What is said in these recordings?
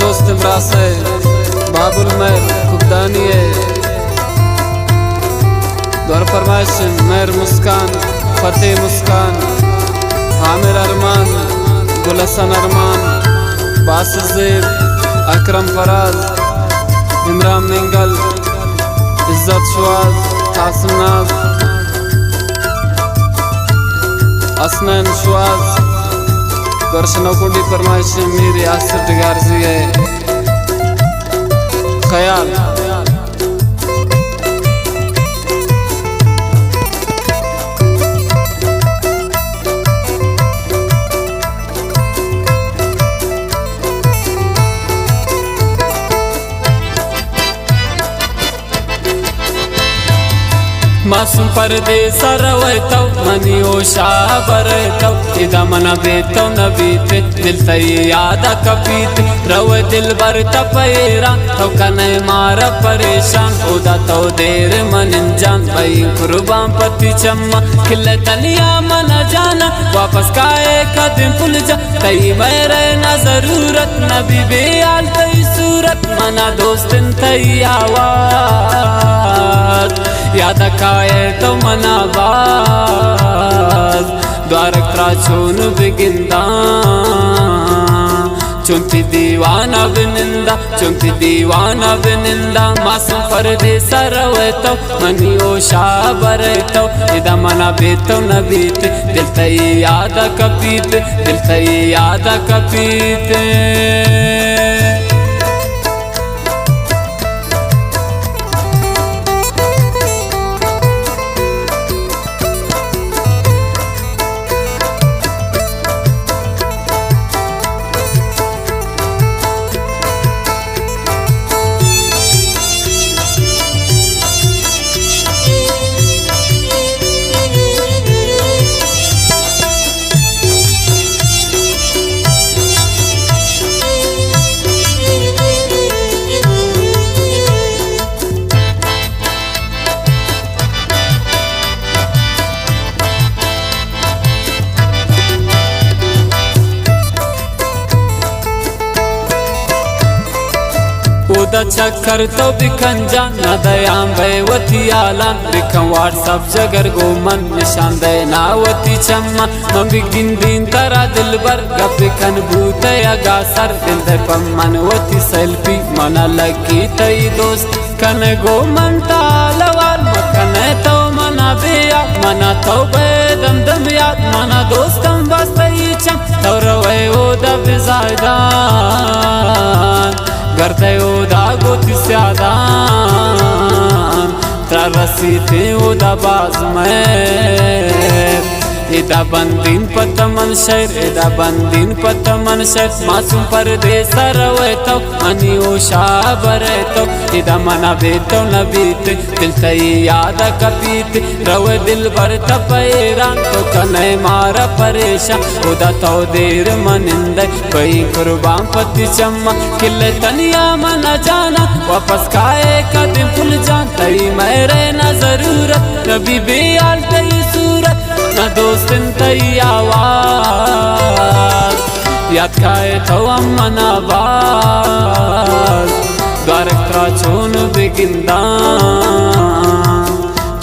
दोस्त इमरासे बाबुल मैर खुदानिए द्वार फरमाइश मैर मुस्कान फतेह मुस्कान आमिर अरमान गुलसन अरमान बासिर अकरम फराज इमरान मिंगल इज्जत शुआज कासिम नाज असनैन शुआज दर्शनों कुंडी फरमाइश मेरी आसिफ डिगारजी है ख्याल मासूम परदेस रवैतौ मनियो शाबरैतौ इदा मना बेतौ नबीते दिल तई याद कपीत रव दिल बर तपैरा तो कने मार परेशान उदा तो देर मन जान भाई कुर्बान पति चम्मा खिले तलिया मन जाना वापस काए कदम पुल जा तई मेरे ना जरूरत नबी बेआल तई सूरत मना दोस्तन तई आवाज याद काये तो मनाबाज द्वारक त्राचून बिगिंदा चुंती दीवाना बिनिंदा चुंती दीवाना बिनिंदा मासूम परदेस रवैतौ मनियो शाबरैतौ इदा मना बेतौ नबीत दिल तई याद कपीत दिल तई याद कपीत उदा चक्कर तो बिखन जा न दयाम भयवती आला बिखन व्हाट्सअप जगर गो मन निशान दे नावती चम्मा मम्मी गिन दिन तरा दिल बर गपिखन भूत अगा सर दिल दे पमनवती सेल्फी मना लगी तई दोस्त कन गो मन तालवार मकन तो मना बेया मना तो बेदम दम याद मना दोस्तम बस तई चम तो रवे उदा बिजायदान गर्दे उदा गोती स्यादान त्ररसीते उदा बाज में इदा बंदीन पतमन शहर इदा बंदीन पतमन शहर मासूम परदेस रवैतौ मनियो शाबरैतौ इदा मना बेतौ नबीत दिल तई याद कपीत रव दिल बर तपैरा तो कने मार परेशान उदा तो देर मनिंद कोई कुर्बान पति चम्मा खिले तनिया मन जाना वापस खाए कदम फुल जान तई मेरे ना जरूरत नबी बेआल तई सूरत न दोस्तन तई आवाज याद खाए तो मनाबाज द्वारक त्राचून बिगिंदा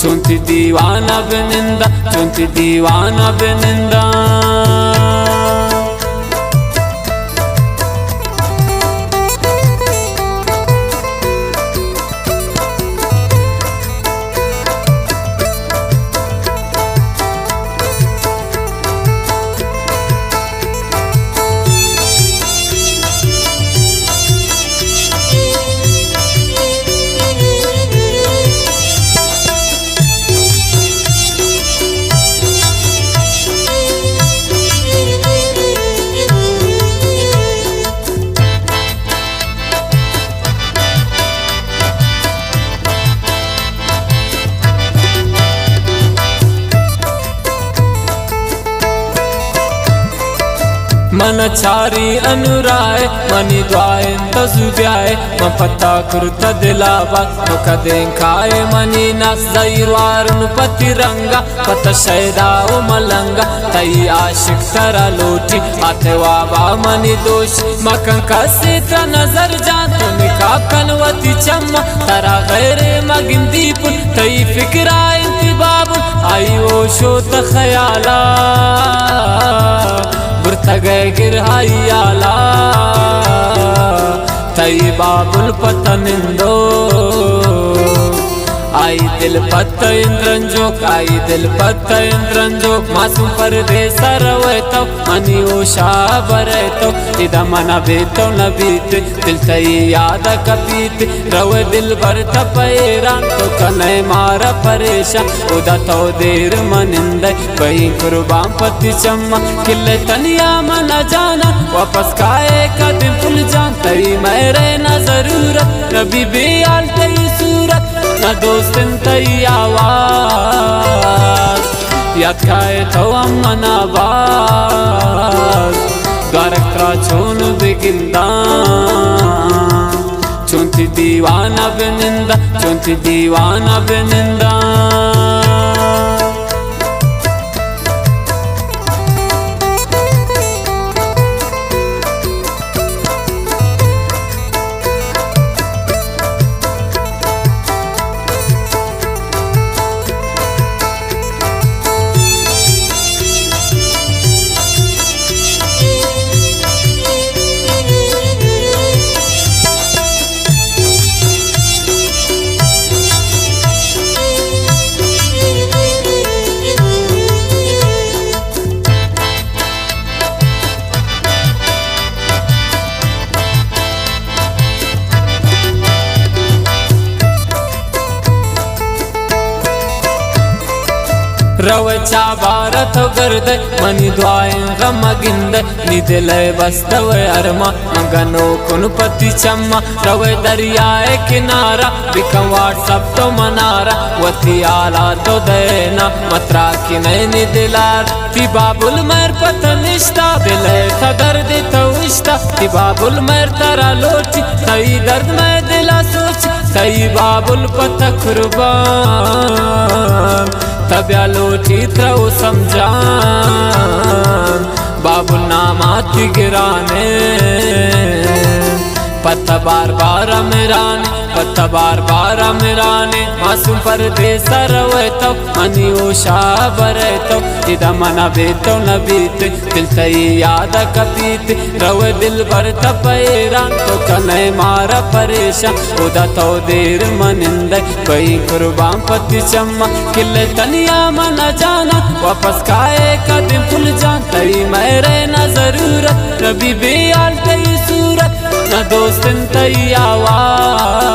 चुंती दीवाना बिनिंदा चुंती दीवाना बिनिंदा मन चारी अनुराय मनी द्वाय तजुब्याय म पत्ता कुर्ता दिलावा मुख देखाए मनी नस जैरवारुन पति रंगा पत शैदा ओ मलंगा तई आशिक तरा लोटी आते वाबा मनी दोष मकं कसे का नजर जात निका कनवती चम्मा तरा गैरे मगिन दीप तई फिक्रा इंतिबाब आई वो शोत खयाला बुरतगे गिरहाइयाला तई बाबुल पतनिंदो आई दिल पत्त इंद्रंजोक आई दिल पत्त इंद्रंजोक मासूम परदेस रवैतो मनी उषा बरैतो इदा मना बेतो न बीत दिल तई याद कपीत रवे दिल भर तपैरा तो कने मारा परेशान उदा तो देर मनिंद बही कुर्बान पति चम्मा किले तनिया मना जाना वापस काए का दिल फुल जान तई मेरे न जरूरत नबी बेयाल तई सूरत न दोस्तिन तई आवाज याद खाए तो अम्मन आवाज द्वारक्रा चोन बिगिंदा चोंती दीवाना बिनिंदा चोंती दीवाना बिनिंदा रवचा भारत गर्द मनी द्वाय गमगिंद निदले बस्तव अरमा मंगनो कुनपति चम्मा रवे दरियाए किनारा बिकम व्हाट्सअप तो मनारा वती आला तो देना मतरा की नैनी दिलार ती बाबुल मेर पतनिष्ठा दिले था दर्द तो इष्टा ती बाबुल मेर तरा लोटी तई दर्द में दिला सोच तई बाबुल पत कुर्बान तब्या लोटी त्रव समझान बाबुल नामाती गिराने पत्त बार बार मेराने पत्त बार बार मेराने मासूम परदेस रवैतो मनी उषा बरैतो इदा मना बेतो न बीत दिल तई याद कपीत रवे दिल भर तपैरा तो कने मारा परेशान उदा तो देर मनिंद बही कुर्बान पति चम्मा किले तनिया मना जाना वापस काए का दिन फुल जान तई मेरे न जरूरत नबी बेयाल तई सूरत न दोस्तिन तई आवाज